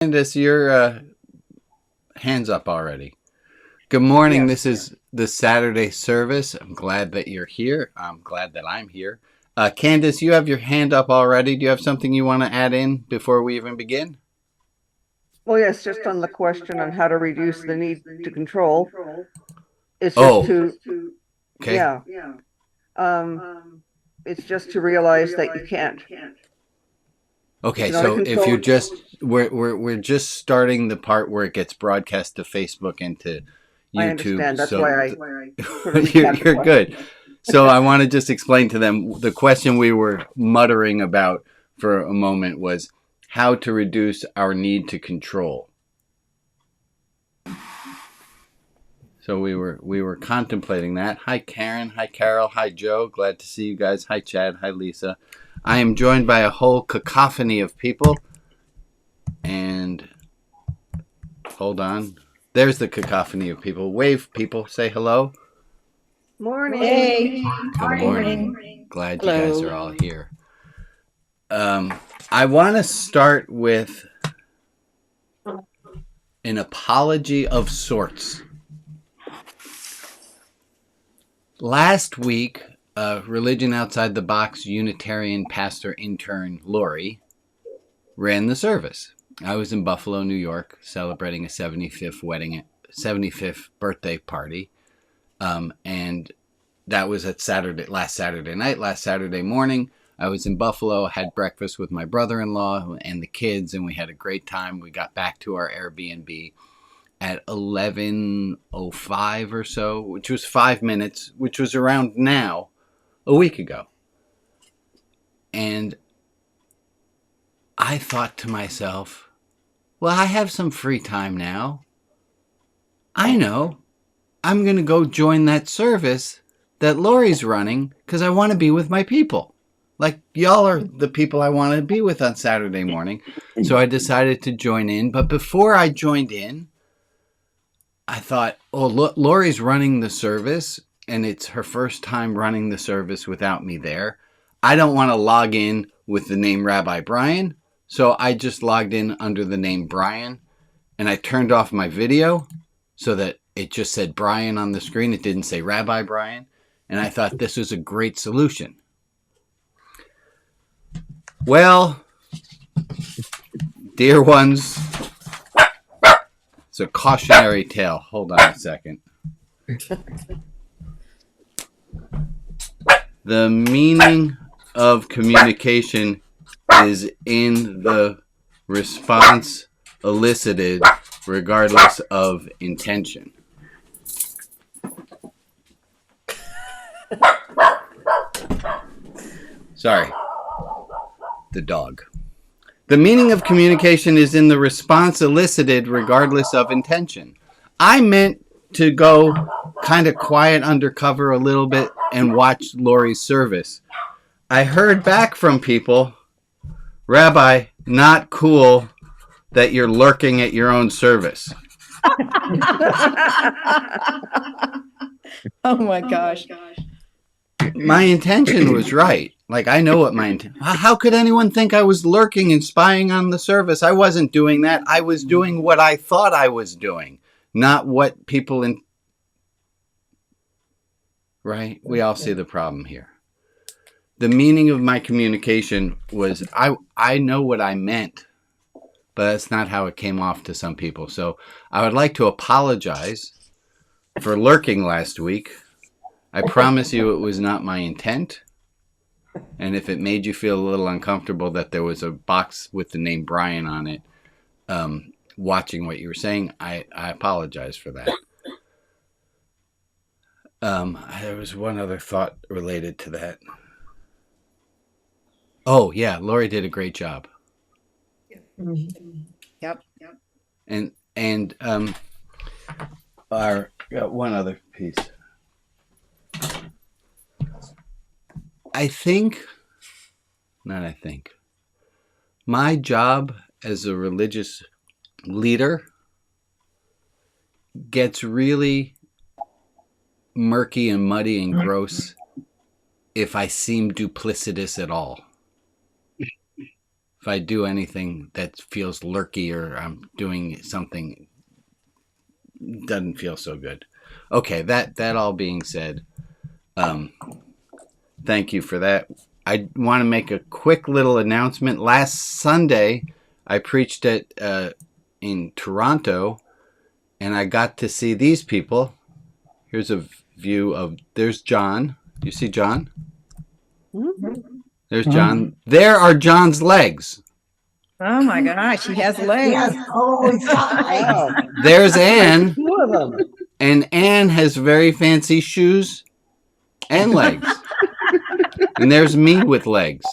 Candace, your hands up already. Good morning. Yes. This is the Saturday service. I'm glad that you're here. I'm glad that I'm here. Candace, you have your hand up already. Do you have something you want to add in before we even begin? Well, yes, just on the question on how to reduce the need to control. It's just Oh, to, okay. yeah, um, it's just to realize that you can't. You Okay, can only so if you're control. just we're just starting the part where it gets broadcast to Facebook and to I YouTube. understand. That's So why I sort of recap the you're good. question. So I want to just explain to them the question we were muttering about for a moment was how to reduce our need to control. So we were contemplating that. Hi Karen, hi Carol, hi Joe. Glad to see you guys. Hi Chad, hi Lisa. I am joined by a whole cacophony of people. And hold on. There's the cacophony of people. Wave, people. Say hello. Morning. Hey, Good morning. morning. Glad you guys Hello. are all here. I want to start with an apology of sorts. Last week, Religion Outside the Box Unitarian pastor intern Lori ran the service. I was in Buffalo, New York, celebrating a 75th birthday party, and that was at last Saturday night. Last Saturday morning, I was in Buffalo, had breakfast with my brother-in-law and the kids, and we had a great time. We got back to our Airbnb at 11:05 or so, which was 5 minutes, which was around now, a week ago. And I thought to myself, well, I have some free time now. I know. I'm going to go join that service that Lori's running because I want to be with my people. Like, y'all are the people I want to be with on Saturday morning. So I decided to join in. But before I joined in, I thought, oh, Lori's running the service, and it's her first time running the service without me there. I don't want to log in with the name Rabbi Brian. So I just logged in under the name Brian, and I turned off my video so that it just said Brian on the screen. It didn't say Rabbi Brian. And I thought this was a great solution. Well, dear ones, it's a cautionary tale. Hold on a second. The meaning of communication is in the response elicited regardless of intention. Sorry. The dog. The meaning of communication is in the response elicited regardless of intention. I meant to go kind of quiet undercover a little bit and watch Lori's service. I heard back from people, Rabbi, not cool that you're lurking at your own service. Oh my gosh. My intention was right. Like, I know what my intention. How could anyone think I was lurking and spying on the service? I wasn't doing that. I was doing what I thought I was doing, not what people in. Right? We all see the problem here. The meaning of my communication was I know what I meant, but that's not how it came off to some people. So I would like to apologize for lurking last week. I promise you it was not my intent. And if it made you feel a little uncomfortable that there was a box with the name Brian on it, watching what you were saying, I apologize for that. There was one other thought related to that. Oh, yeah, Lori did a great job. Yep. And one other piece. My job as a religious leader gets really murky and muddy and gross if I seem duplicitous at all. if I do anything that feels lurky or I'm doing something doesn't feel so good. Okay, that all being said, thank you for that. I want to make a quick little announcement. Last Sunday, I preached in Toronto, and I got to see these people. Here's a view of. There's John. You see John? Mhm. There's John. There are John's legs. Oh my gosh, he has legs. Yes. Oh, he's got legs. Wow. There's Anne, Two of them. and Anne has very fancy shoes and legs. And there's me with legs.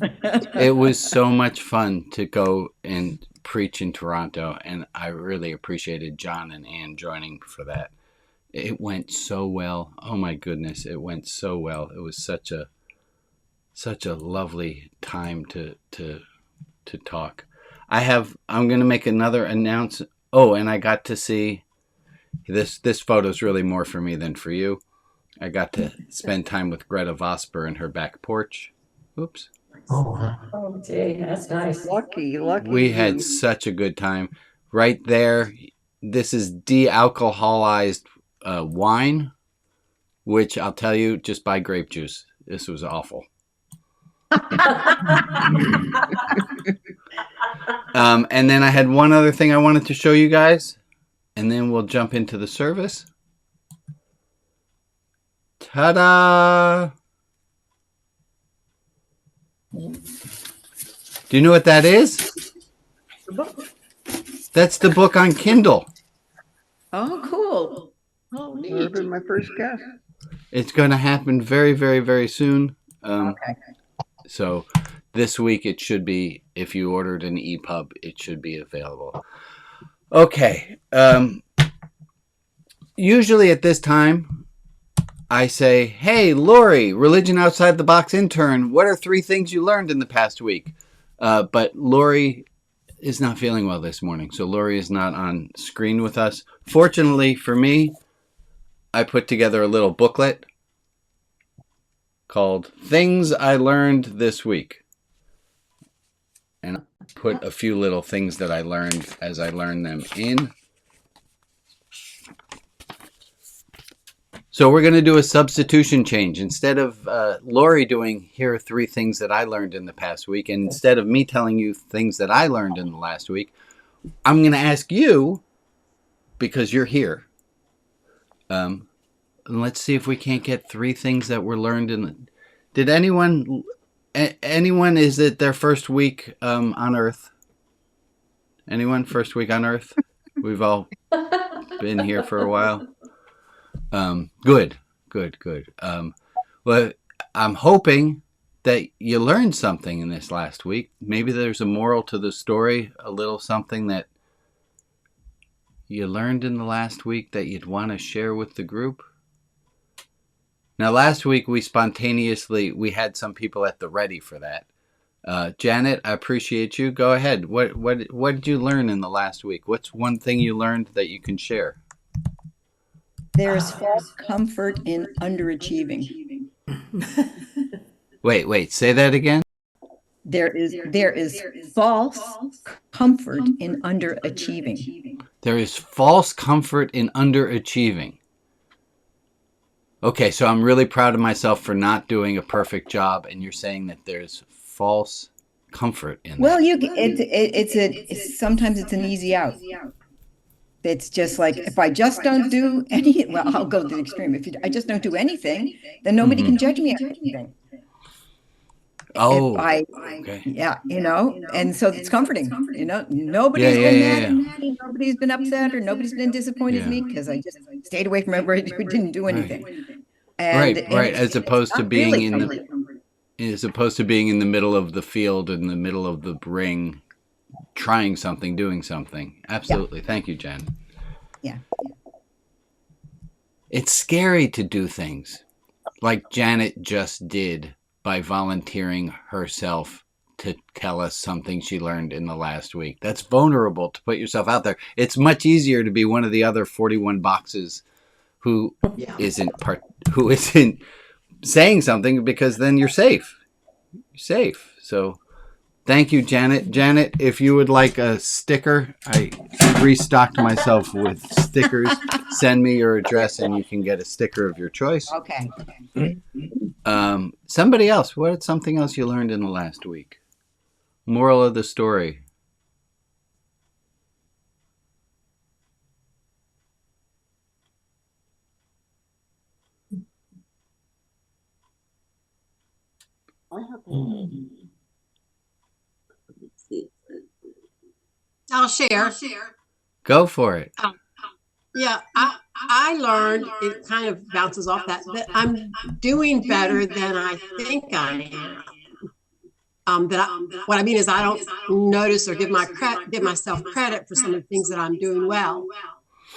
It was so much fun to go and preach in Toronto, and I really appreciated John and Anne joining for that. It went so well. Oh my goodness, it went so well. It was such a lovely time to talk. I'm going to make another announcement. Oh, and I got to see this photo's really more for me than for you. I got to spend time with Greta Vosper in her back porch. Oops. Oh, gee, that's nice. Lucky. We had you. such a good time. Right there, this is de-alcoholized wine, which I'll tell you, just buy grape juice. This was awful. And then I had one other thing I wanted to show you guys, and then we'll jump into the service. Ta-da! Do you know what that is? That's the book on Kindle. Oh, cool. Oh, Would neat. have been my first guess. It's going to happen very, very, very soon. Okay. So this week it should be, if you ordered an EPUB, it should be available. Okay. Usually at this time, I say, hey, Lori, Religion Outside the Box intern, what are 3 things you learned in the past week? But Lori is not feeling well this morning, so Lori is not on screen with us. Fortunately for me, I put together a little booklet called Things I Learned This Week. And I put a few little things that I learned as I learned them in. So we're going to do a substitution change. Instead of Lori doing, here are 3 things that I learned in the past week, and instead of me telling you things that I learned in the last week, I'm going to ask you, because you're here, and let's see if we can't get 3 things that were learned in. Did anyone, is it their first week on Earth? Anyone first week on Earth? We've all been here for a while. Good. Well, I'm hoping that you learned something in this last week. Maybe there's a moral to the story, a little something that you learned in the last week that you'd want to share with the group. Now, last week we had some people at the ready for that. Janet, I appreciate you. Go ahead. What did you learn in the last week? What's one thing you learned that you can share? There is false comfort in underachieving. Wait, say that again. There is false comfort in underachieving. There is false comfort in underachieving. Okay, so I'm really proud of myself for not doing a perfect job, and you're saying that there's false comfort in Well, that. sometimes it's an easy out. It's just like, if I just don't do any, well, I'll go to the extreme. I just don't do anything, then nobody can judge me on anything. Oh, okay. Yeah, and so it's comforting, nobody's been mad at me, nobody's been upset, or nobody's been disappointed in me because I just stayed away from everybody who didn't do anything. Right. As opposed to being in the middle of the field, in the middle of the ring, trying something, doing something. Absolutely. Yeah. Thank you, Jen. Yeah. It's scary to do things like Janet just did by volunteering herself to tell us something she learned in the last week. That's vulnerable to put yourself out there. It's much easier to be one of the other 41 boxes who isn't saying something, because then you're safe. So Thank you, Janet. Janet, if you would like a sticker, I restocked myself with stickers. Send me your address and you can get a sticker of your choice. Okay. Somebody else, what's something else you learned in the last week? Moral of the story. I'll share. Go for it. Yeah, I learned, it kind of bounces off that I'm doing better than I think I am. What I mean is I don't notice or give myself credit for some of the things that I'm doing well.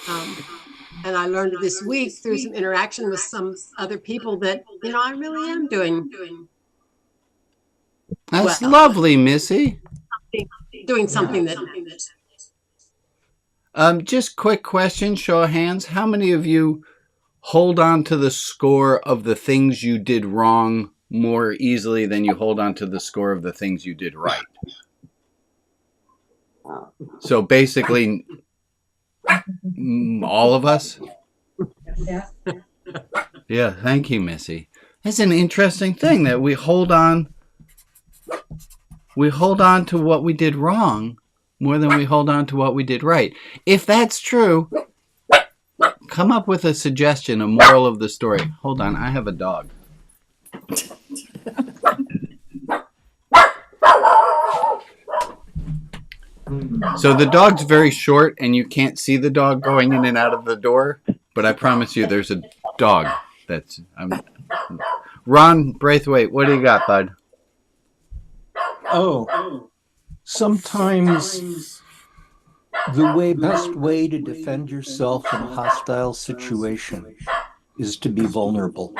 And I learned this week through some interaction with some other people that, I really am doing That's well. lovely, Missy. Doing something that. Just quick question, show of hands. How many of you hold on to the score of the things you did wrong more easily than you hold on to the score of the things you did right? So basically, all of us? Yeah, thank you, Missy. That's an interesting thing that we hold on to what we did wrong more than we hold on to what we did right. If that's true, come up with a suggestion, a moral of the story. Hold on, I have a dog. So the dog's very short and you can't see the dog going in and out of the door, but I promise you there's a dog that's... Ron Braithwaite, what do you got, bud? Oh, sometimes the best way to defend yourself in a hostile situation is to be vulnerable.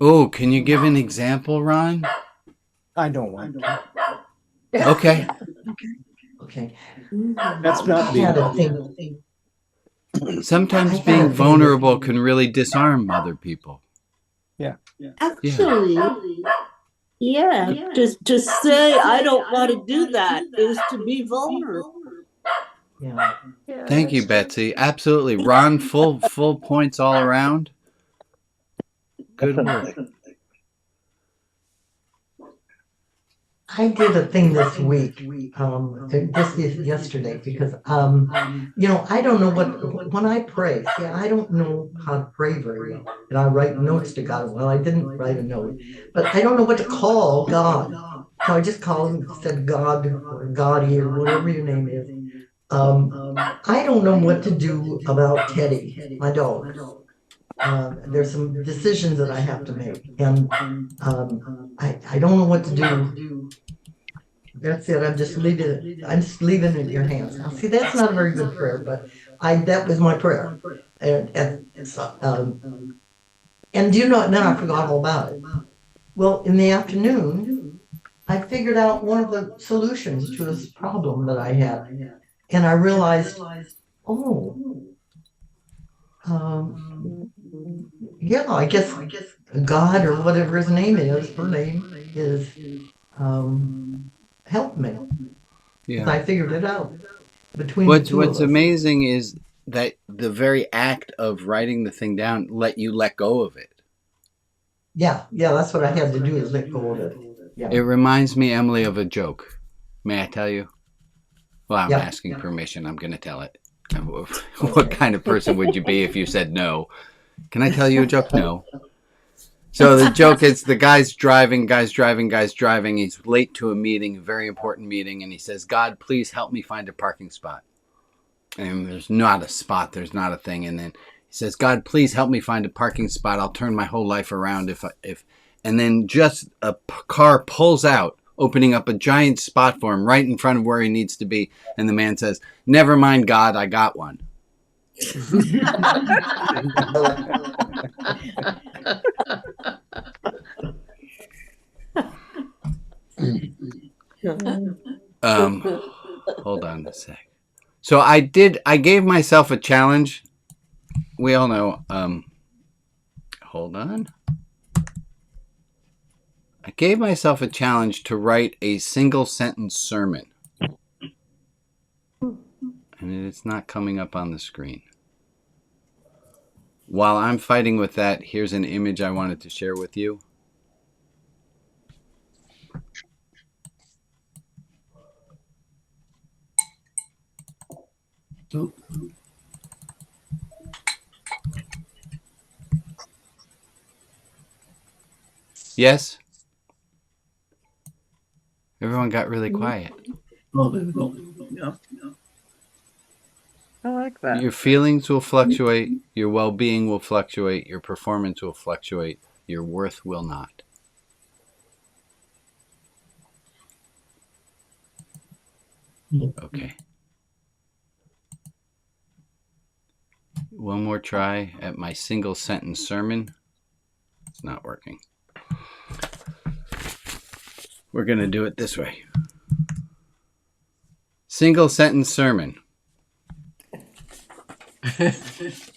Oh, can you give an example, Ron? I don't want to. Okay. Okay. That's not I being had a vulnerable. thing. Sometimes being vulnerable can really disarm other people. Actually, yeah, to say I don't want to do that is to be vulnerable. Yeah. Thank you, Betsy. Absolutely. Ron, full points all around. Good work. I did a thing this week, just yesterday, because, I don't know when I pray, I don't know how to pray very well. And I write notes to God. Well, I didn't write a note, but I don't know what to call God. So I just called him, said God, or Goddie, or whatever your name is. I don't know what to do about Teddy, my dog. There's some decisions that I have to make, and I don't know what to do. That's it. I'm just leaving it in your hands. Now, see, that's not a very good prayer, but that was my prayer. And you know, then I forgot all about it. Well, in the afternoon, I figured out one of the solutions to this problem that I had, and I realized, yeah, I guess God, or whatever his name is, her name is, help me. Yeah. I figured it out between What's the two of us. amazing is that the very act of writing the thing down let go of it. Yeah, that's what I had to do, is let go of it. Yeah. It reminds me, Emily, of a joke. May I tell you? Well, I'm asking permission. I'm going to tell it. What kind of person would you be if you said no? Can I tell you a joke? No. So the joke is the guy's driving. He's late to a meeting, a very important meeting, and he says, God, please help me find a parking spot. And there's not a spot. There's not a thing. And then he says, God, please help me find a parking spot. I'll turn my whole life around if. And then just a car pulls out, opening up a giant spot for him right in front of where he needs to be. And the man says, never mind, God, I got one. Hold on a sec. So I gave myself a challenge. We all know, hold on. I gave myself a challenge to write a single sentence sermon. And it's not coming up on the screen. While I'm fighting with that, here's an image I wanted to share with you. Yes? Everyone got really quiet. I like that. Your feelings will fluctuate, your well-being will fluctuate, your performance will fluctuate, your worth will not. Okay. One more try at my single sentence sermon. It's not working. We're going to do it this way. Single sentence sermon. It's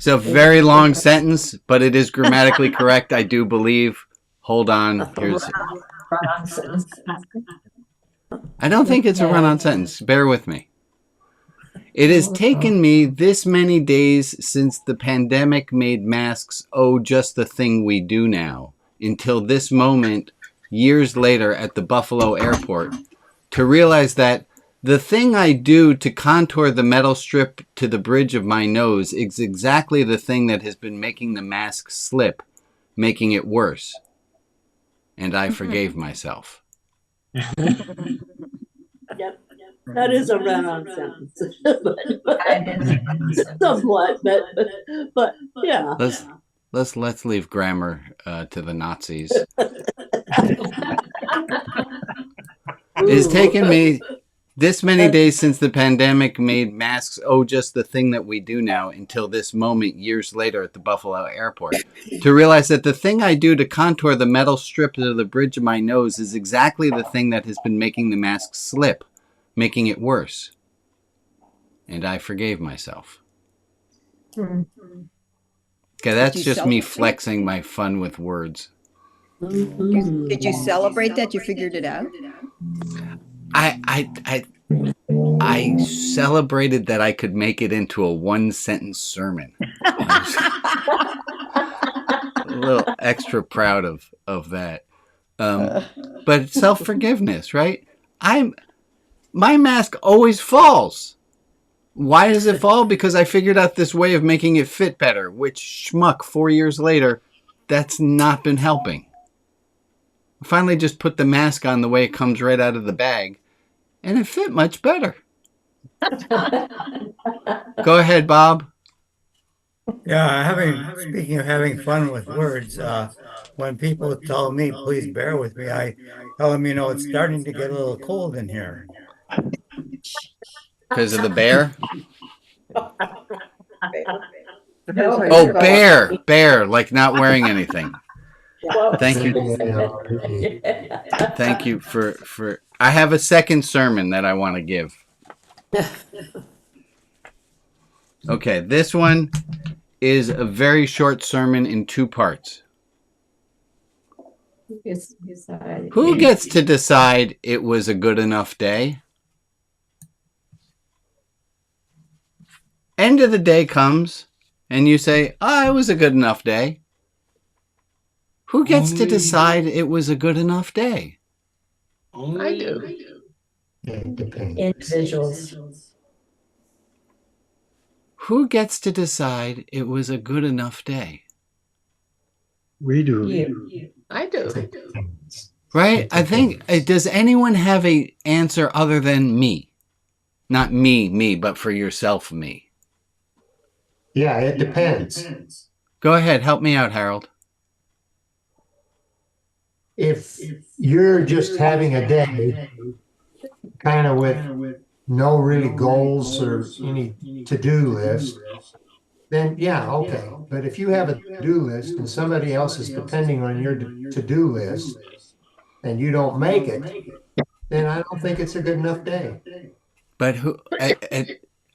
a very long sentence, but it is grammatically correct, I do believe. Hold on. Here's. I don't think it's a run-on sentence. Bear with me. It has taken me this many days since the pandemic made masks, just the thing we do now, until this moment, years later at the Buffalo airport, to realize that the thing I do to contour the metal strip to the bridge of my nose is exactly the thing that has been making the mask slip, making it worse. And I forgave myself. Yep. That is a run-on sentence. Somewhat, but yeah. Let's leave grammar to the Nazis. It's taken me this many days since the pandemic made masks, just the thing that we do now, until this moment years later at the Buffalo airport, to realize that the thing I do to contour the metal strip to the bridge of my nose is exactly the thing that has been making the mask slip, making it worse. And I forgave myself. Okay, that's just me flexing my fun with words. Did you celebrate that you figured it out? I celebrated that I could make it into a one-sentence sermon. A little extra proud of that. But self-forgiveness, right? My mask always falls. Why does it fall? Because I figured out this way of making it fit better, which schmuck 4 years later, that's not been helping. I finally just put the mask on the way it comes right out of the bag, and it fit much better. Go ahead, Bob. Yeah, speaking of having fun with words, when people tell me, please bear with me, I tell them, it's starting to get a little cold in here. Because of the bear? Depends how you feel. Bear, like not wearing anything. Thank you. Thank you for I have a second sermon that I want to give. Okay, this one is a very short sermon in 2 parts. Who gets to decide it was a good enough day? End of the day comes, and you say, it was a good enough day. Who gets to decide it was a good enough day? I do. It depends. Individuals. Who gets to decide it was a good enough day? We do. You. I do. Right? I think, does anyone have an answer other than me? Not me, but for yourself, me. Yeah, it depends. Go ahead, help me out, Harold. If you're just having a day, kind of with no really goals or any to-do list, then yeah, okay. But if you have a to-do list and somebody else is depending on your to-do list and you don't make it, then I don't think it's a good enough day. But who?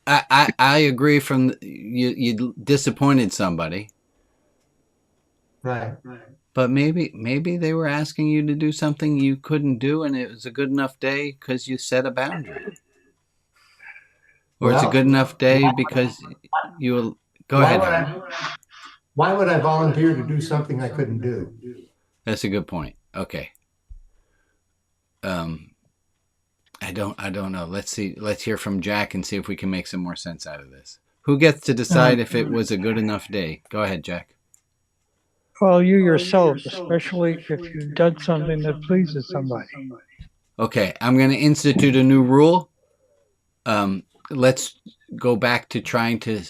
I agree. From you disappointed somebody, Right. But maybe they were asking you to do something you couldn't do, and it was a good enough day because you set a boundary. Or it's a good enough day because you... Go ahead, Howard. Why would I volunteer to do something I couldn't do? That's a good point. Okay. I don't know. Let's hear from Jack and see if we can make some more sense out of this. Who gets to decide if it was a good enough day? Go ahead, Jack. Well, you yourself, especially if you've done something that pleases somebody. Okay, I'm going to institute a new rule. Let's go back to trying to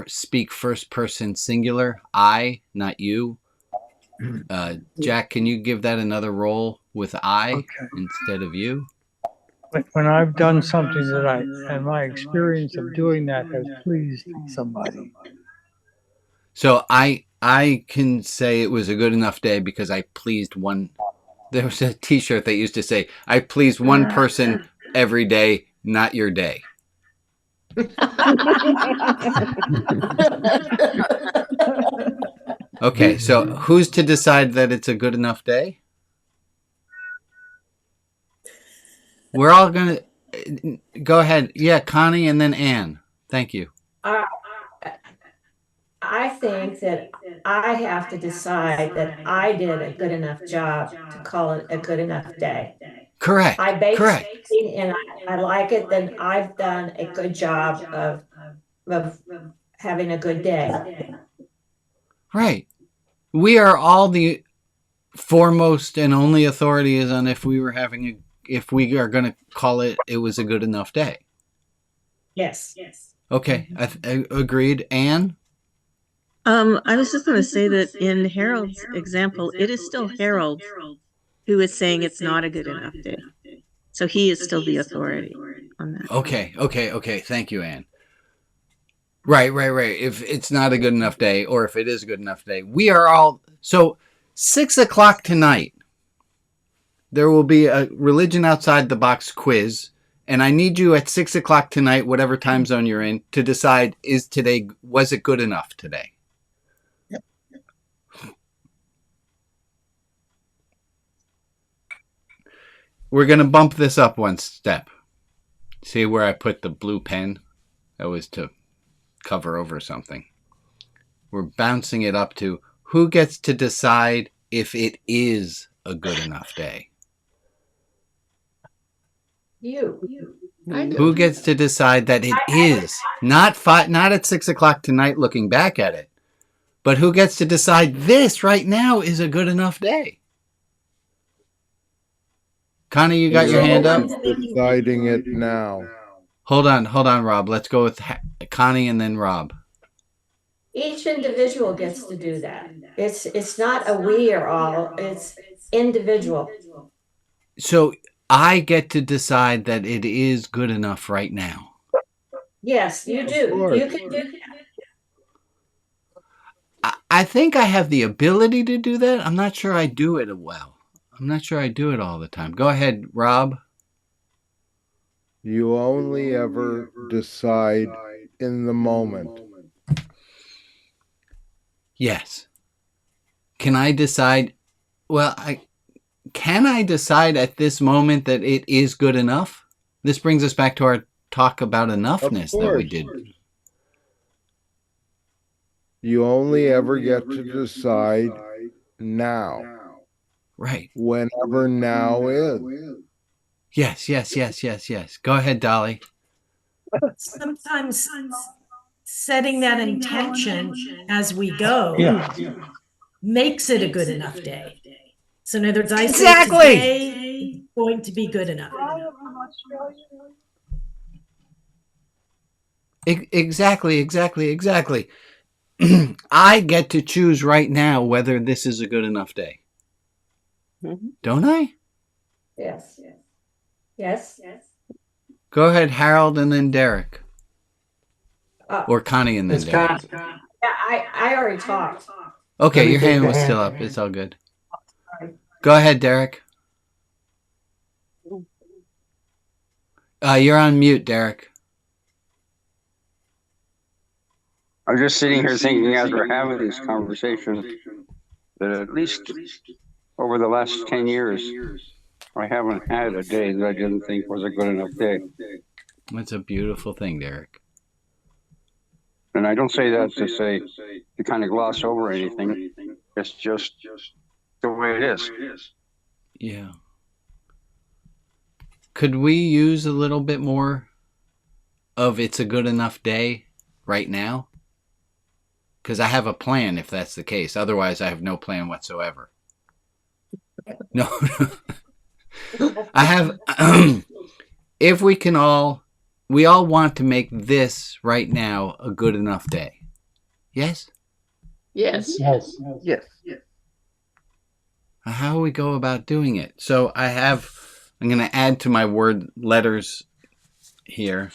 speak first person singular. I, not you. Jack, can you give that another role with I instead of you? When I've done something and my experience of doing that has pleased somebody. So I can say it was a good enough day because I pleased one. There was a T-shirt that used to say, "I pleased one person every day, not your day." Okay, so who's to decide that it's a good enough day? We're all going to... Go ahead. Yeah, Connie and then Ann. Thank you. I think that I have to decide that I did a good enough job to call it a good enough day. Correct. I bake Correct. something and I like it, then I've done a good job of having a good day. Right. We are all the foremost and only authorities on if we are going to call it was a good enough day. Yes. Okay. I agreed. Anne? I was just going to say that in Harold's example, it is still Harold who is saying it's not a good enough day. So he is still the authority on that. Okay. Thank you, Anne. Right. If it's not a good enough day, or if it is a good enough day, we are all... So 6:00 tonight, there will be a Religion Outside the Box quiz, and I need you at 6:00 tonight, whatever time zone you're in, to decide was it good enough today? Yep. We're going to bump this up one step. See where I put the blue pen? That was to cover over something. We're bouncing it up to who gets to decide if it is a good enough day. You. Who gets to decide that it is? Not at 6:00 tonight looking back at it, but who gets to decide this right now is a good enough day? Connie, you got your hand up? Deciding it now. Hold on, Rob. Let's go with Connie and then Rob. Each individual gets to do that. It's not a we or all, it's individual. So I get to decide that it is good enough right now. Yes, you do. You can do that. I think I have the ability to do that. I'm not sure I do it well. I'm not sure I do it all the time. Go ahead, Rob. You only ever decide in the moment. Yes. Can I decide? Well, can I decide at this moment that it is good enough? This brings us back to our talk about enoughness that we did. You only ever get to decide now. Right. Whenever now is. Yes. Go ahead, Dolly. Sometimes setting that intention as we go makes it a good enough day. So in other words, I say today is going to be good enough. Exactly. I get to choose right now whether this is a good enough day. Don't I? Yes. Go ahead, Harold, and then Derek. Or Connie and then Derek. Yeah, I already talked. Okay, your hand was still up. It's all good. Go ahead, Derek. You're on mute, Derek. I'm just sitting here thinking as we're having this conversation, that at least over the last 10 years, I haven't had a day that I didn't think was a good enough day. That's a beautiful thing, Derek. And I don't say that to say to kind of gloss over anything. It's just the way it is. Yeah. Could we use a little bit more of "it's a good enough day" right now? Because I have a plan if that's the case. Otherwise, I have no plan whatsoever. No. I have... if we all want to make this right now a good enough day. Yes? Yes. Yes. How we go about doing it. So I'm going to add to my word letters here.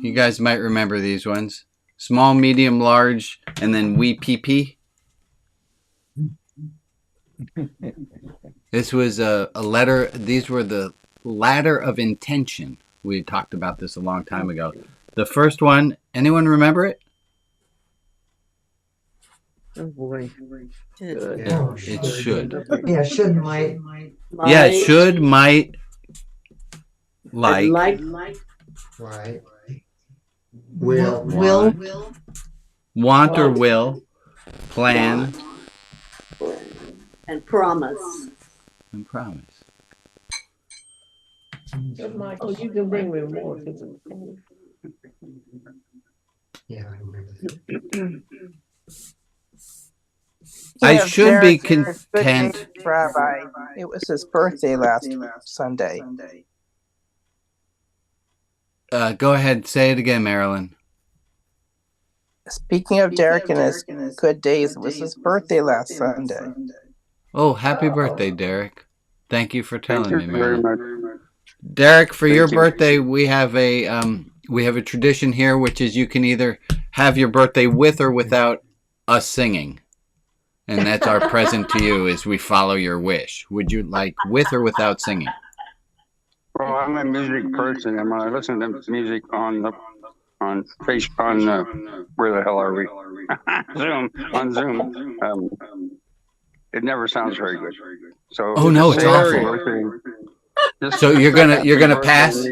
You guys might remember these ones. Small, medium, large, and then we PP. This was a letter. These were the ladder of intention. We talked about this a long time ago. The first one, anyone remember it? Oh boy. It should. Yeah, should, might. Yeah, it should, might, like. Right. Will. Want or will. Plan. And promise. And promise. Michael, you can bring me more. Yeah, I remember that. I should be content. Rabbi, it was his birthday last Sunday. Go ahead, say it again, Marilyn. Speaking of Derek and his good days, it was his birthday last Sunday. Oh, happy birthday, Derek. Thank you for telling me, very Marilyn. much. Derek, for Thank your you. birthday, we have a tradition here, which is you can either have your birthday with or without us singing. And that's our present to you as we follow your wish. Would you like with or without singing? Well, I'm a music person, and when I listen to music on where the hell are we? Zoom, it never sounds very good. So Oh no, it's awful. So you're gonna pass?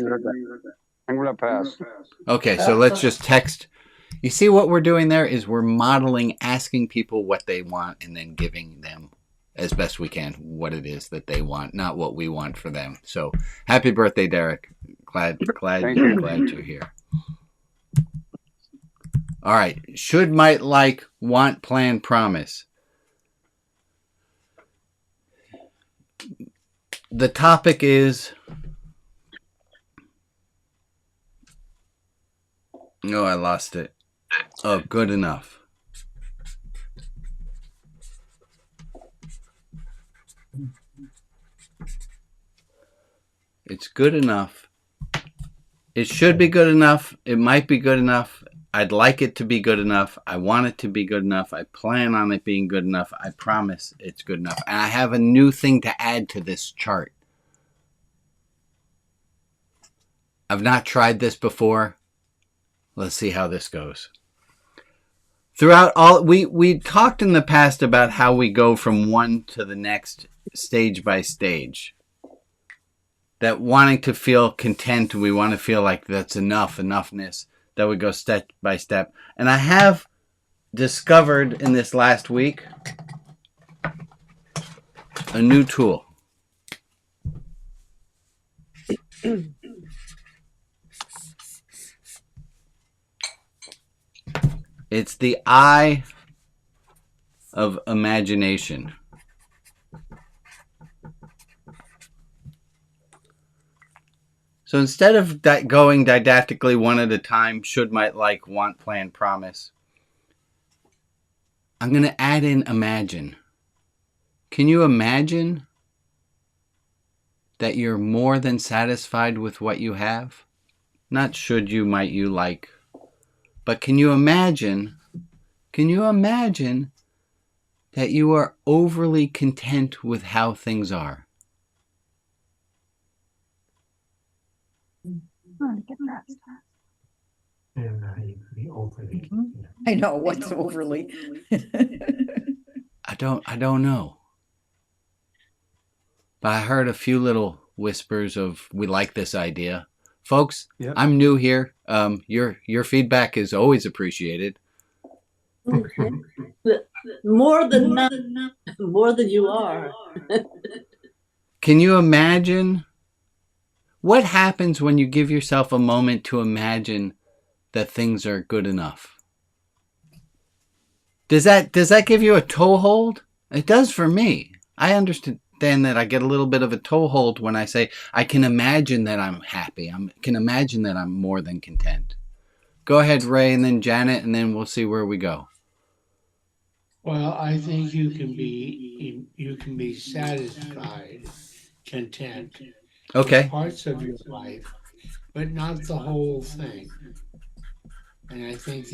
I'm gonna pass. Okay, so let's just text. You see what we're doing there is we're modeling asking people what they want and then giving them as best we can what it is that they want, not what we want for them. So happy birthday, Derek. Glad you're here. All right. Should, might, like, want, plan, promise. The topic is... No, I lost it. Oh, good enough. It's good enough. It should be good enough. It might be good enough. I'd like it to be good enough. I want it to be good enough. I plan on it being good enough. I promise it's good enough. And I have a new thing to add to this chart. I've not tried this before. Let's see how this goes. Throughout all, we talked in the past about how we go from one to the next stage by stage. That wanting to feel content, we want to feel like that's enoughness, that we go step by step. And I have discovered in this last week a new tool. It's the eye of imagination. So instead of going didactically one at a time, should, might, like, want, plan, promise, I'm going to add in imagine. Can you imagine that you're more than satisfied with what you have? Not should you, might you, like, but can you imagine that you are overly content with how things are? I know what's overly. I don't know. But I heard a few little whispers of we like this idea. Folks, Yep. I'm new here. Your feedback is always appreciated. Okay. More than more than you are. Can you imagine what happens when you give yourself a moment to imagine that things are good enough? Does that give you a toehold? It does for me. I understand that I get a little bit of a toehold when I say I can imagine that I'm happy. I can imagine that I'm more than content. Go ahead, Ray, and then Janet, and then we'll see where we go. Well, I think you can be satisfied, content with parts of your life, but not the whole thing. And I think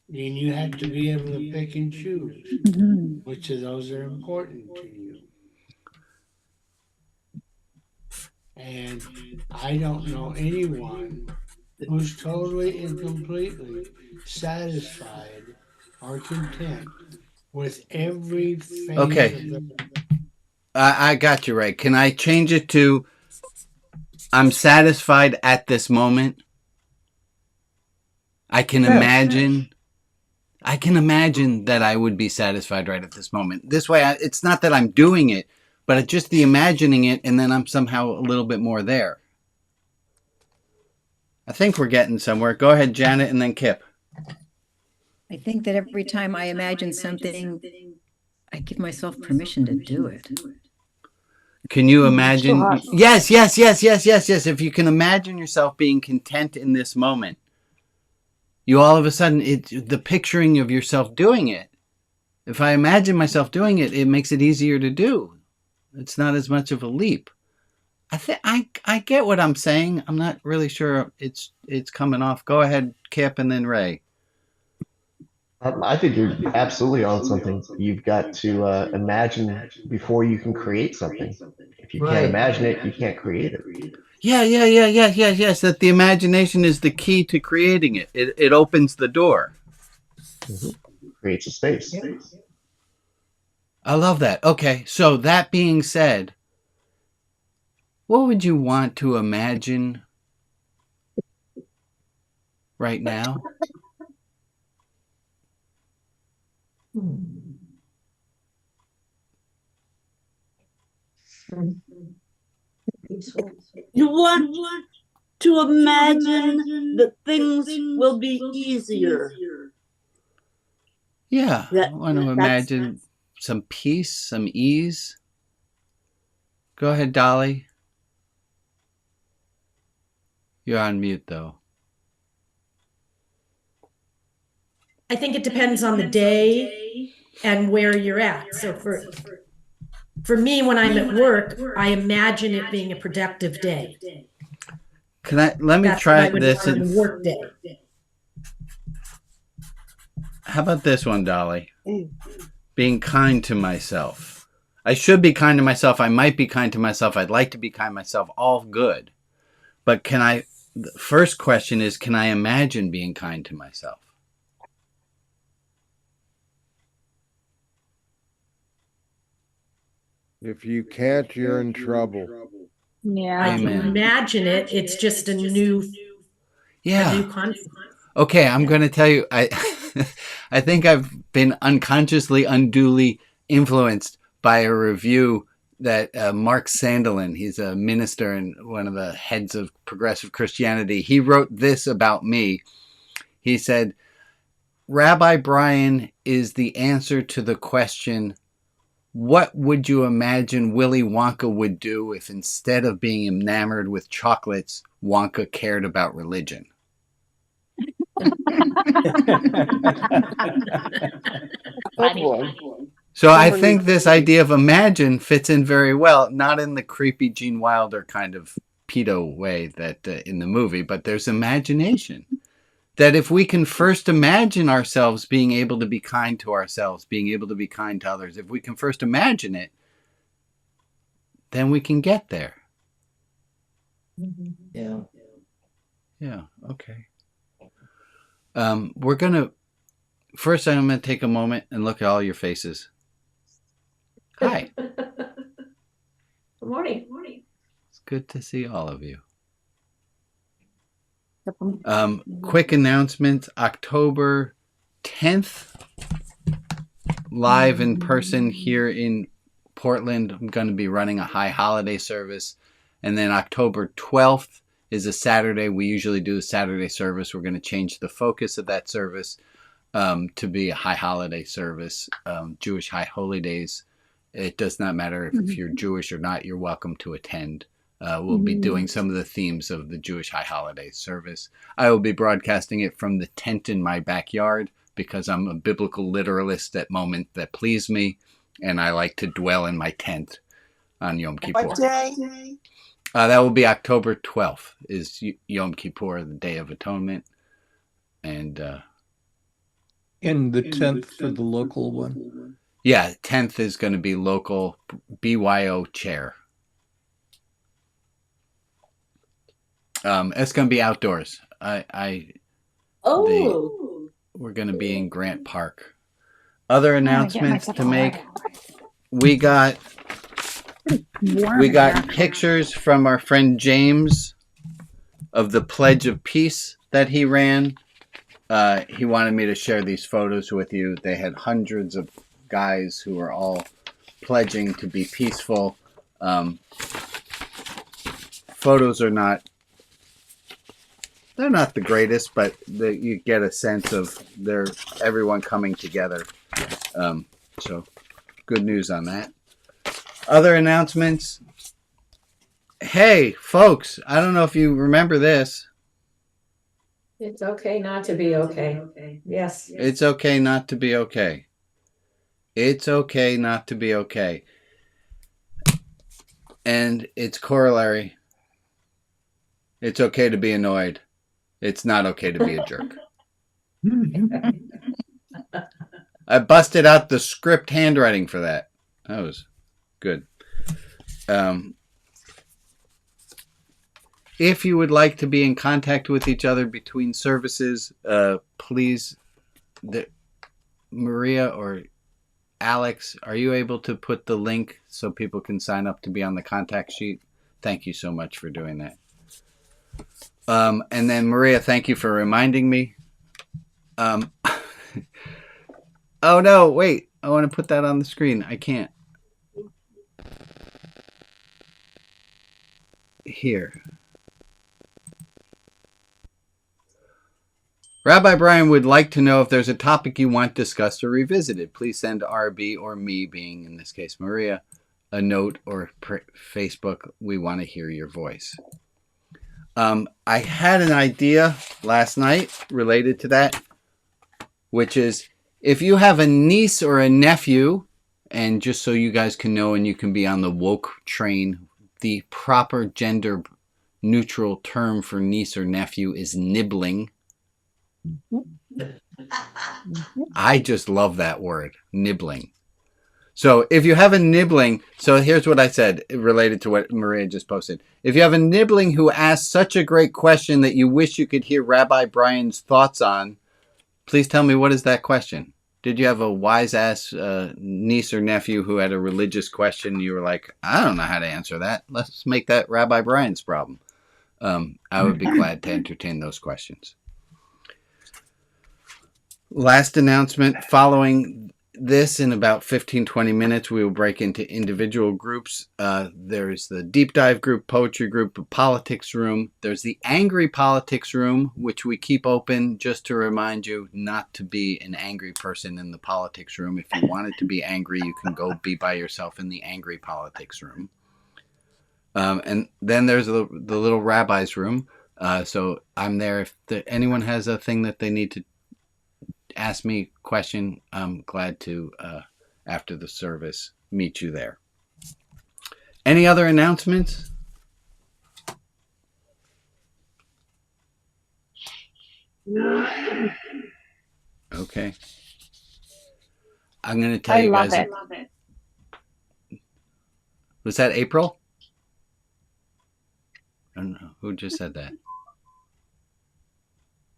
you have to be able to pick and choose which of those are important to you. And I don't know anyone who's totally and completely satisfied or content with every phase of the I got you, Ray. Can I change it to I'm satisfied at this moment? I can imagine that I would be satisfied right at this moment. This way, it's not that I'm doing it, but it's just the imagining it, and then I'm somehow a little bit more there. I think we're getting somewhere. Go ahead, Janet, and then Kip. I think that every time I imagine something, I give myself permission to do it. Can you imagine? Yes. If you can imagine yourself being content in this moment, you all of a sudden, the picturing of yourself doing it. If I imagine myself doing it, it makes it easier to do. It's not as much of a leap. I get what I'm saying. I'm not really sure it's coming off. Go ahead, Kip, and then Ray. I think you're absolutely on something. You've got to imagine before you can create something. If you can't imagine it, you can't create it. Yes. That the imagination is the key to creating it. It opens the door. Creates a space. I love that. Okay, so that being said, what would you want to imagine right now? You want to imagine that things will be easier. Yeah, I want to imagine some peace, some ease. Go ahead, Dolly. You're on mute, though. I think it depends on the day and where you're at. So for me, when I'm at work, I imagine it being a productive day. Let me try this. Work day. How about this one, Dolly? Being kind to myself. I should be kind to myself. I might be kind to myself. I'd like to be kind to myself. All good. But the first question is, can I imagine being kind to myself? If you can't, you're in trouble. Yeah, I can imagine it. It's just a new concept. Okay, I'm going to tell you, I think I've been unconsciously, unduly influenced by a review that Mark Sandelin, he's a minister and one of the heads of progressive Christianity, he wrote this about me. He said, Rabbi Brian is the answer to the question, what would you imagine Willy Wonka would do if instead of being enamored with chocolates, Wonka cared about religion? So I think this idea of imagine fits in very well, not in the creepy Gene Wilder kind of pedo way that in the movie, but there's imagination. That if we can first imagine ourselves being able to be kind to ourselves, being able to be kind to others, if we can first imagine it, then we can get there. Yeah. Yeah. Okay. We're gonna first. I'm gonna take a moment and look at all your faces. Hi. Good morning. It's good to see all of you. Quick announcement: October 10th, live in person here in Portland. I'm going to be running a high holiday service, and then October 12th is a Saturday. We usually do a Saturday service. We're going to change the focus of that service to be a high holiday service, Jewish high holy days. It does not matter if you're Jewish or not. You're welcome to attend. We'll be doing some of the themes of the Jewish high holiday service. I will be broadcasting it from the tent in my backyard because I'm a biblical literalist at moment that please me, and I like to dwell in my tent on Yom Kippur. What day? That will be October 12th is Yom Kippur, the Day of Atonement. And the 10th for the local one? Yeah, 10th is going to be local BYO chair. It's going to be outdoors. We're going to be in Grant Park. Other announcements to make. We got pictures from our friend James of the Pledge of Peace that he ran. He wanted me to share these photos with you. They had hundreds of guys who were all pledging to be peaceful. Photos are not the greatest, but you get a sense of everyone coming together. So good news on that. Other announcements. Hey, folks, I don't know if you remember this. It's okay not to be okay. Yes. It's okay not to be okay. It's okay not to be okay. And its corollary. It's okay to be annoyed. It's not okay to be a jerk. I busted out the script handwriting for that. That was good. If you would like to be in contact with each other between services, please, Maria or Alex, are you able to put the link so people can sign up to be on the contact sheet? Thank you so much for doing that. And then Maria, thank you for reminding me. Oh no, wait. I want to put that on the screen. I can't. Here. Rabbi Brian would like to know if there's a topic you want discussed or revisited. Please send RB or me, being in this case Maria, a note or Facebook. We want to hear your voice. I had an idea last night related to that, which is if you have a niece or a nephew, and just so you guys can know and you can be on the woke train, the proper gender neutral term for niece or nephew is nibbling. I just love that word, nibbling. So if you have a nibbling, so here's what I said related to what Maria just posted. If you have a nibbling who asked such a great question that you wish you could hear Rabbi Brian's thoughts on, please tell me, what is that question? Did you have a wise-ass niece or nephew who had a religious question and you were like, I don't know how to answer that. Let's make that Rabbi Brian's problem. I would be glad to entertain those questions. Last announcement, following this in about 15-20 minutes, we will break into individual groups. There's the deep dive group, poetry group, politics room. There's the angry politics room, which we keep open just to remind you not to be an angry person in the politics room. If you wanted to be angry, you can go be by yourself in the angry politics room. And then there's the little rabbi's room. So I'm there. If anyone has a thing that they need to ask me question, I'm glad to, after the service, meet you there. Any other announcements? Okay. I'm going to tell you guys. Love it. Was that April? I don't know. Who just said that?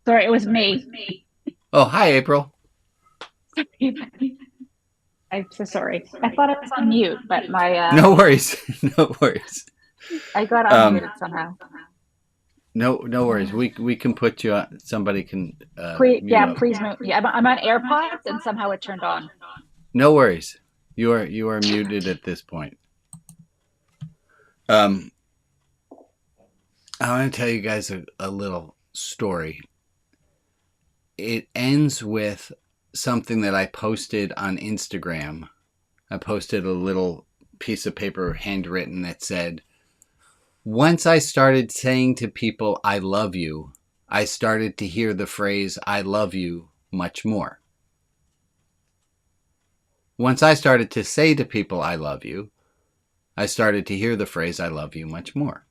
Sorry, it was me. Oh, hi, April. I'm so sorry. I thought I was on mute, but No worries. No worries. I got unmuted somehow. No worries. We can put you on. Somebody can Please, mute yeah, up. please mute. Yeah, I'm on AirPods and somehow it turned on. No worries. You are muted at this point. I want to tell you guys a little story. It ends with something that I posted on Instagram. I posted a little piece of paper handwritten that said, once I started saying to people, I love you, I started to hear the phrase, I love you much more. Once I started to say to people, I love you, I started to hear the phrase, I love you much more.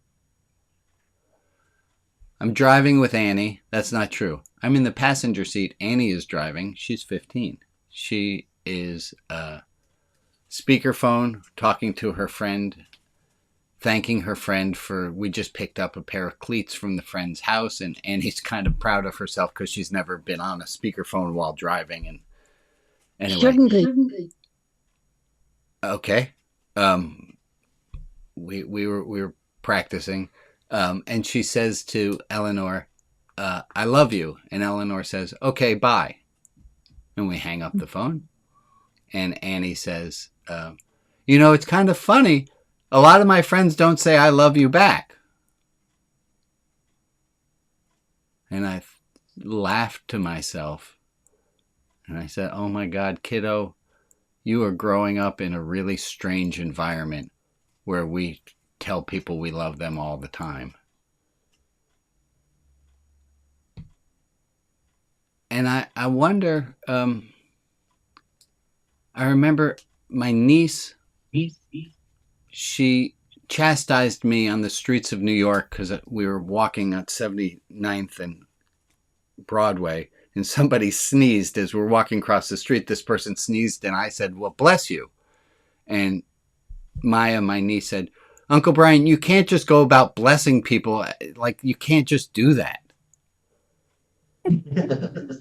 I'm driving with Annie. That's not true. I'm in the passenger seat. Annie is driving. She's 15. She is speakerphone talking to her friend, thanking her friend for, we just picked up a pair of cleats from the friend's house, and Annie's kind of proud of herself because she's never been on a speakerphone while driving. And anyway, Shouldn't be. Okay. We were practicing. And she says to Eleanor, I love you. And Eleanor says, okay, bye. And we hang up the phone. And Annie says, it's kind of funny. A lot of my friends don't say I love you back. And I laughed to myself. And I said, oh my God, kiddo, you are growing up in a really strange environment where we tell people we love them all the time. And I wonder, I remember my niece, she chastised me on the streets of New York because we were walking on 79th and Broadway, and somebody sneezed as we're walking across the street. This person sneezed, and I said, well, bless you. And Maya, my niece, said, Uncle Brian, you can't just go about blessing people. Like, you can't just do that. And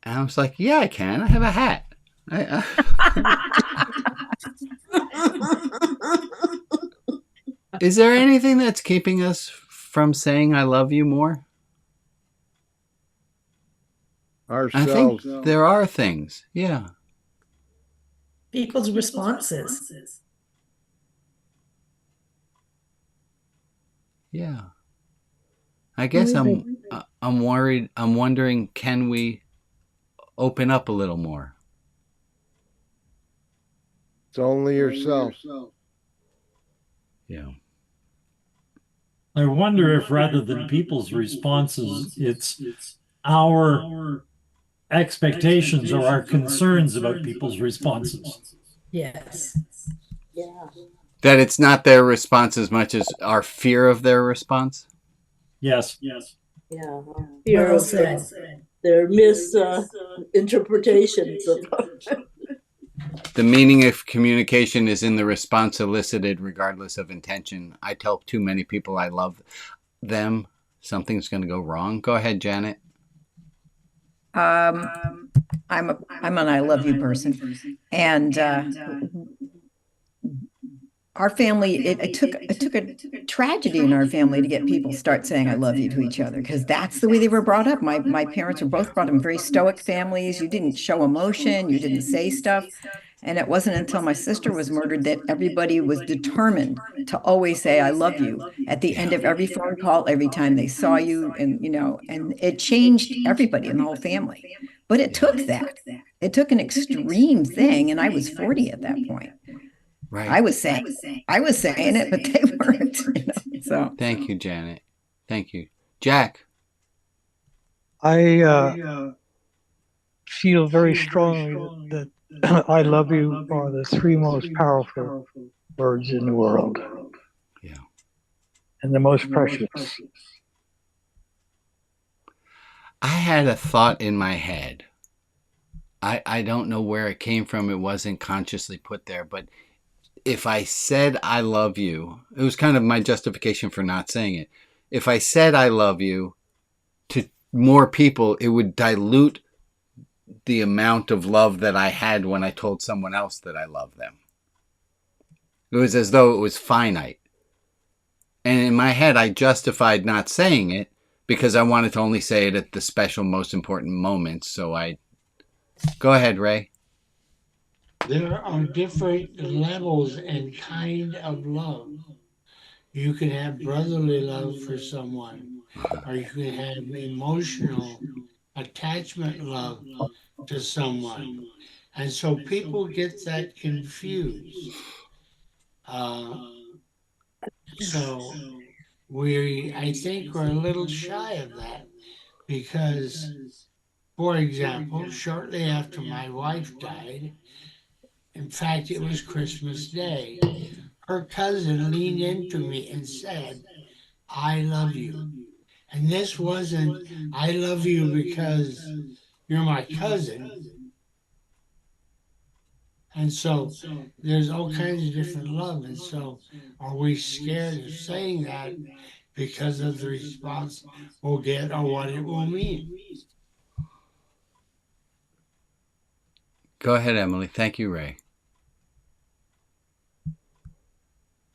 I was like, yeah, I can. I have a hat. Is there anything that's keeping us from saying I love you more? Ourselves. I think there are things. Yeah. People's responses. Yeah. I guess I'm worried. I'm wondering, can we open up a little more? It's only yourself. Yeah. I wonder if rather than people's responses, it's our expectations or our concerns about people's responses. Yes. Yeah. That it's not their response as much as our fear of their response? Yes. Yeah. Fear Well of said. their misinterpretations of The meaning of communication is in the response elicited regardless of intention. I tell too many people I love them, something's going to go wrong. Go ahead, Janet. I'm an I love you person. And our family, it took a tragedy in our family to get people to start saying I love you to each other, because that's the way they were brought up. My parents were both brought up in very stoic families. You didn't show emotion, you didn't say stuff. And it wasn't until my sister was murdered that everybody was determined to always say I love you at the end of every phone call, every time they saw you. And and it changed everybody in the whole family. But it took that. It took an extreme thing, and I was 40 at that point. Right. I was saying it, but they weren't. So thank you, Janet. Thank you, Jack. I feel very strongly that I love you are the three most powerful words in the world. Yeah. And the most precious. I had a thought in my head. I don't know where it came from. It wasn't consciously put there, but if I said I love you, it was kind of my justification for not saying it. If I said I love you to more people, it would dilute the amount of love that I had when I told someone else that I love them. It was as though it was finite. And in my head, I justified not saying it because I wanted to only say it at the special, most important moments. So I... Go ahead, Ray. There are different levels and kind of love. You can have brotherly love for someone, or you can have emotional attachment love to someone. And so people get that confused. So I think we're a little shy of that because, for example, shortly after my wife died, in fact, it was Christmas Day, her cousin leaned into me and said, I love you. And this wasn't, I love you because you're my cousin. And so there's all kinds of different love. And so are we scared of saying that because of the response we'll get or what it will mean? Go ahead, Emily. Thank you, Ray.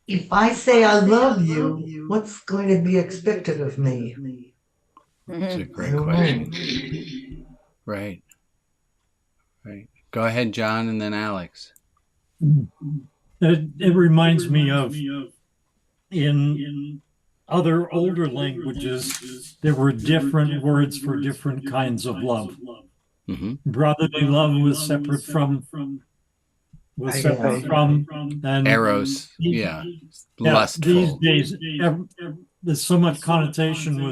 If I say I love you, what's going to be expected of me? That's a great question. Right. Go ahead, John, and then Alex. It reminds me of in other older languages, there were different words for different kinds of love. Brotherly love was separate from and eros. Lustful. These days, there's so much connotation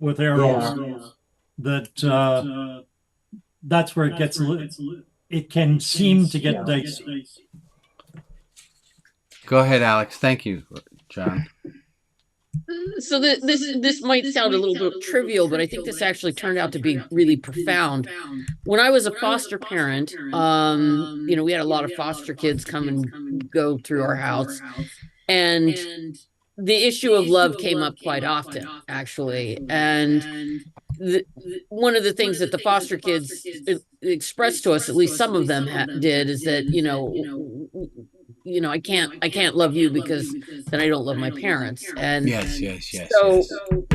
with eros that that's where it gets it can seem to get dicey. Go ahead, Alex. Thank you, John. So this might sound a little bit trivial, but I think this actually turned out to be really profound. When I was a foster parent, we had a lot of foster kids come and go through our house, and the issue of love came up quite often, actually. And one of the things that the foster kids expressed to us, at least some of them did, is that I can't love you because then I don't love my parents. And yes. So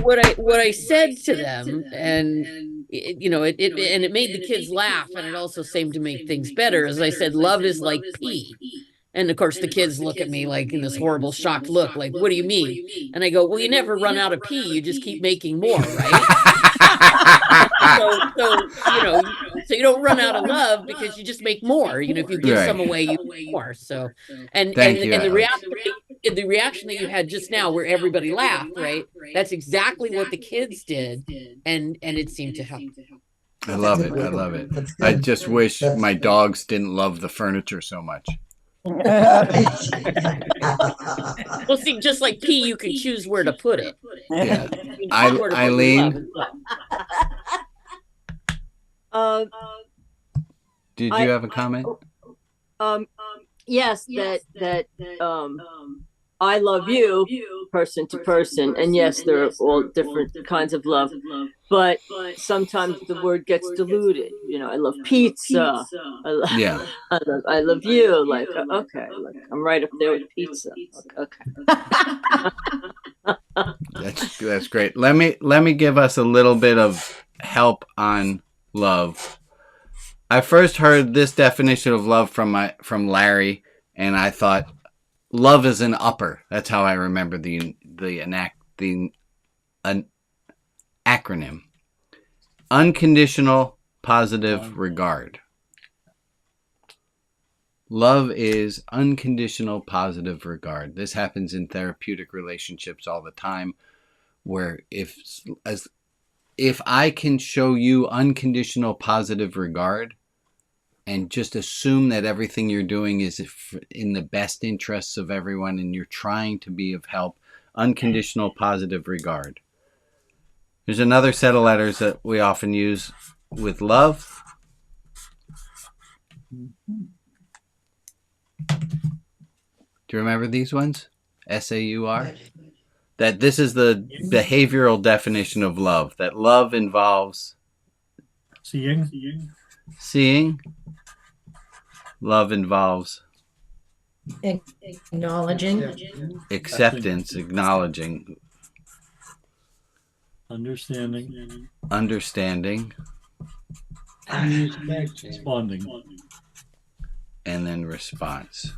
what I said to them, and it made the kids laugh, and it also seemed to make things better, as I said, love is like pee. And of course, the kids look at me like in this horrible shocked look, like, what do you mean? And I go, well, you never run out of pee. You just keep making more, right? so you don't run out of love because you just make more. If you give some away, you make more. So, and the reaction that you had just now, where everybody laughed, right? That's exactly what the kids did, and it seemed to help. I love it. I just wish my dogs didn't love the furniture so much. Well, see, just like pee, you can choose where to put it. Yeah. Eileen, did you have a comment? Yes, that I love you, person to person, and yes, there are all different kinds of love, but sometimes the word gets diluted. I love pizza. I love you. Like, okay, like I'm right up there with pizza. Okay. That's great. Let me give us a little bit of help on love. I first heard this definition of love from Larry, and I thought, love is an upper. That's how I remember the acronym. Unconditional positive regard. Love is unconditional positive regard. This happens in therapeutic relationships all the time, where if I can show you unconditional positive regard and just assume that everything you're doing is in the best interests of everyone and you're trying to be of help, unconditional positive regard. There's another set of letters that we often use with love. Do you remember these ones? SAUR? That this is the behavioral definition of love. That love involves seeing. Love involves acknowledging, acceptance, acknowledging, understanding, responding, and then response.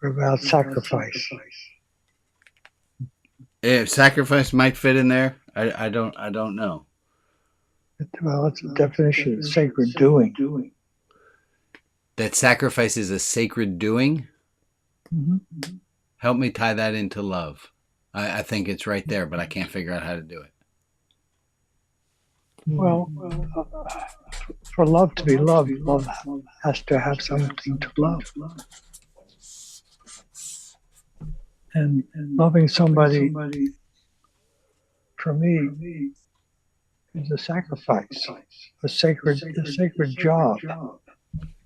What about sacrifice? Sacrifice might fit in there. I don't know. Well, it's a definition of sacred doing. That sacrifice is a sacred doing? Mm-hmm. Help me tie that into love. I think it's right there, but I can't figure out how to do it. Well, for love to be loved, love has to have something to love. And loving somebody, for me, is a sacrifice, a sacred job.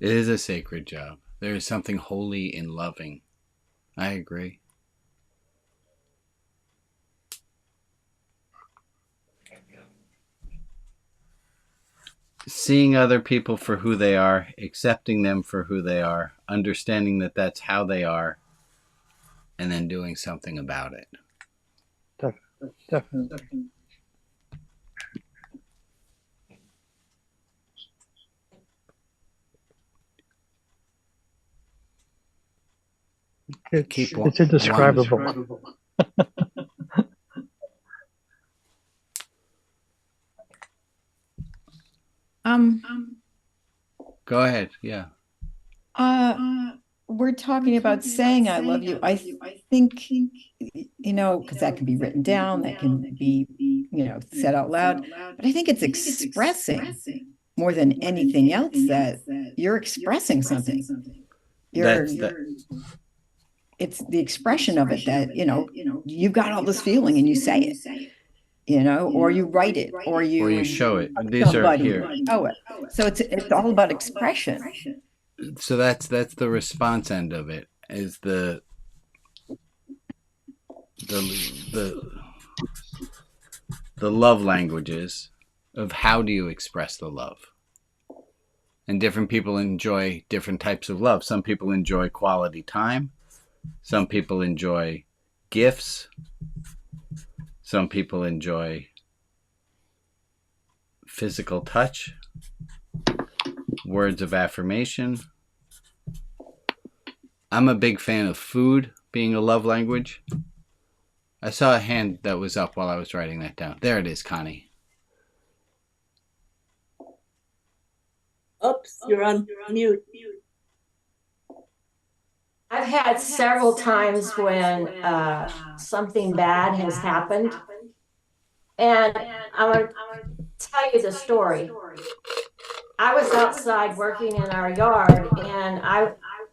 It is a sacred job. There is something holy in loving. I agree. Seeing other people for who they are, accepting them for who they are, understanding that that's how they are, and then doing something about it. Definitely. It's indescribable. Go ahead. Yeah. We're talking about saying I love you. I think, because that can be written down, that can be, said out loud. But I think it's expressing more than anything else that you're expressing something. It's the expression of it that, you've got all this feeling and you say it, or you write it, or you show it. These are here. Show it. So it's all about expression. So that's the response end of it, is the love languages of how do you express the love. And different people enjoy different types of love. Some people enjoy quality time. Some people enjoy gifts. Some people enjoy physical touch, words of affirmation. I'm a big fan of food being a love language. I saw a hand that was up while I was writing that down. There it is, Connie. Oops, you're on mute. I've had several times when something bad has happened. And I'm going to tell you the story. I was outside working in our yard, and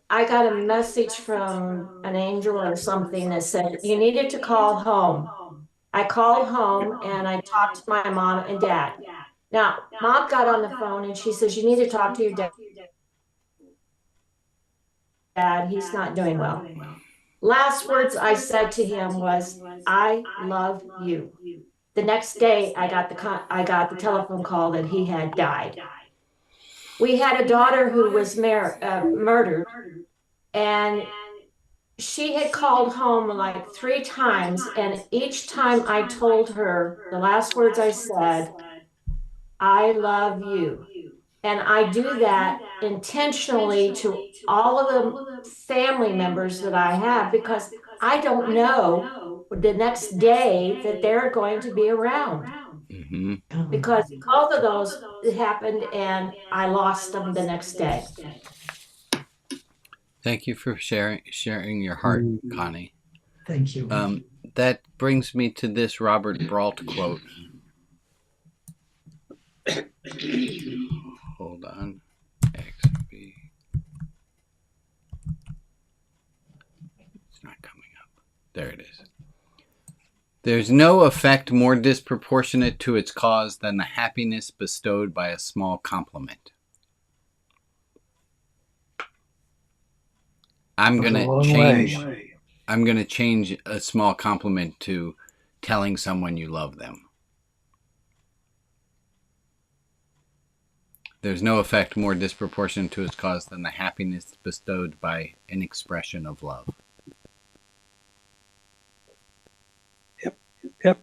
I got a message from an angel or something that said, you needed to call home. I called home and I talked to my mom and dad. Now, mom got on the phone and she says, you need to talk to your dad. He's not doing well. Last words I said to him was, I love you. The next day, I got the telephone call that he had died. We had a daughter who was murdered, and she had called home like 3 times, and each time I told her, the last words I said, I love you. And I do that intentionally to all of the family members that I have, because I don't know the next day that they're going to be around. Mm-hmm. Because both of those happened and I lost them the next day. Thank you for sharing your heart, Connie. Thank you. That brings me to this Robert Brault quote. Hold on. XB. It's not coming up. There it is. There's no effect more disproportionate to its cause than the happiness bestowed by a small compliment. I'm Goes a gonna long change. way. I'm gonna change a small compliment to telling someone you love them. There's no effect more disproportionate to its cause than the happiness bestowed by an expression of love. Yep.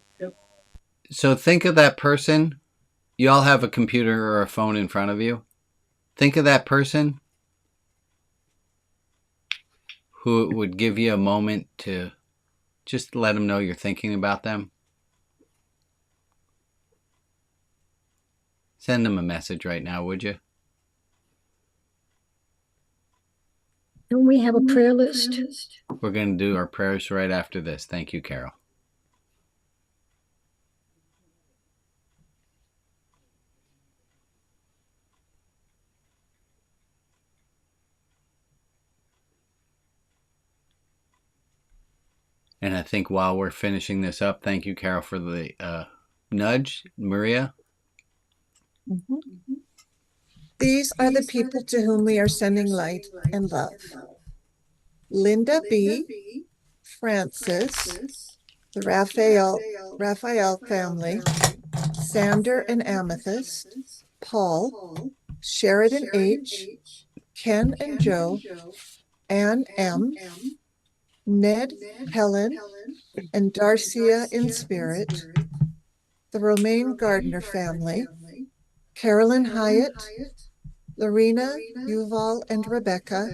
So think of that person. You all have a computer or a phone in front of you. Think of that person who would give you a moment to just let them know you're thinking about them. Send them a message right now, would you? Don't we have a prayer list? We're going to do our prayers right after this. Thank you, Carol. And I think while we're finishing this up, thank you, Carol, for the nudge. Maria? These are the people to whom we are sending light and love. Linda B., Francis, the Raphael family, Sander and Amethyst, Paul, Sheridan H., Ken and Joe, Ann M., Ned, Helen, and Darcia in spirit, the Romaine Gardner family, Carolyn Hyatt, Lorena, Yuval, and Rebecca,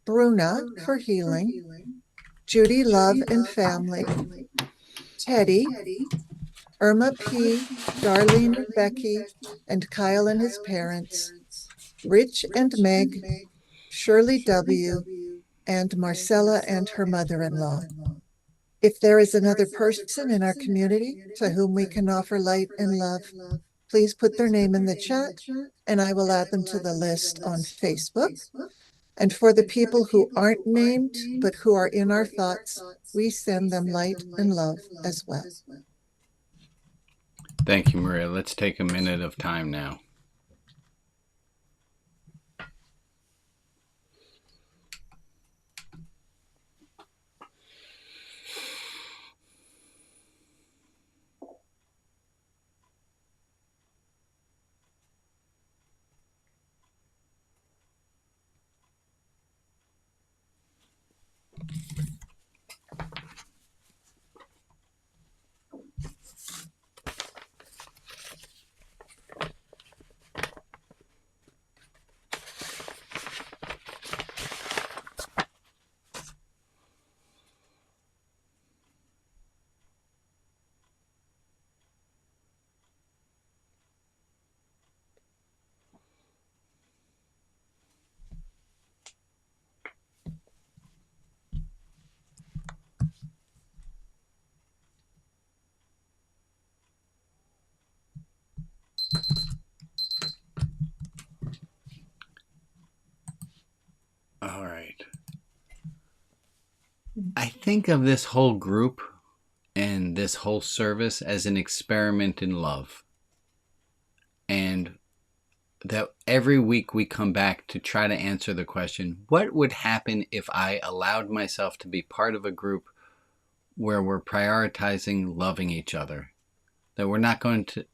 Bruna for healing, Judy Love and family, Teddy, Irma P., Darlene, Becky, and Kyle and his parents, Rich and Meg, Shirley W., and Marcella and her mother-in-law. If there is another person in our community to whom we can offer light and love, please put their name in the chat and I will add them to the list on Facebook. And for the people who aren't named but who are in our thoughts, we send them light and love as well. Thank you, Maria. Let's take a minute of time now. All right. I think of this whole group and this whole service as an experiment in love. And that every week we come back to try to answer the question, what would happen if I allowed myself to be part of a group where we're prioritizing loving each other? That we're not going to,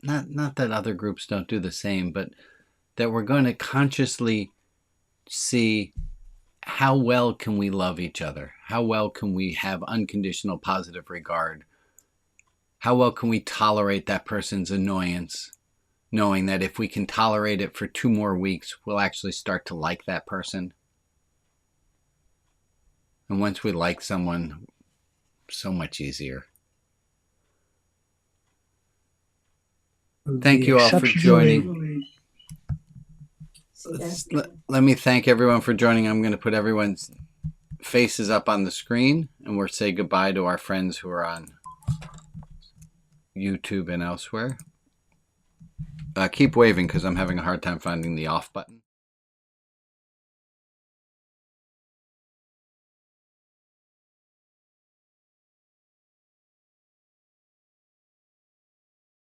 not that other groups don't do the same, but that we're going to consciously see how well can we love each other? How well can we have unconditional positive regard? How well can we tolerate that person's annoyance, knowing that if we can tolerate it for 2 more weeks, we'll actually start to like that person? And once we like someone, so much easier. Thank you all for joining. Let me thank everyone for joining. I'm going to put everyone's faces up on the screen, and we'll say goodbye to our friends who are on YouTube and elsewhere. Keep waving because I'm having a hard time finding the off button.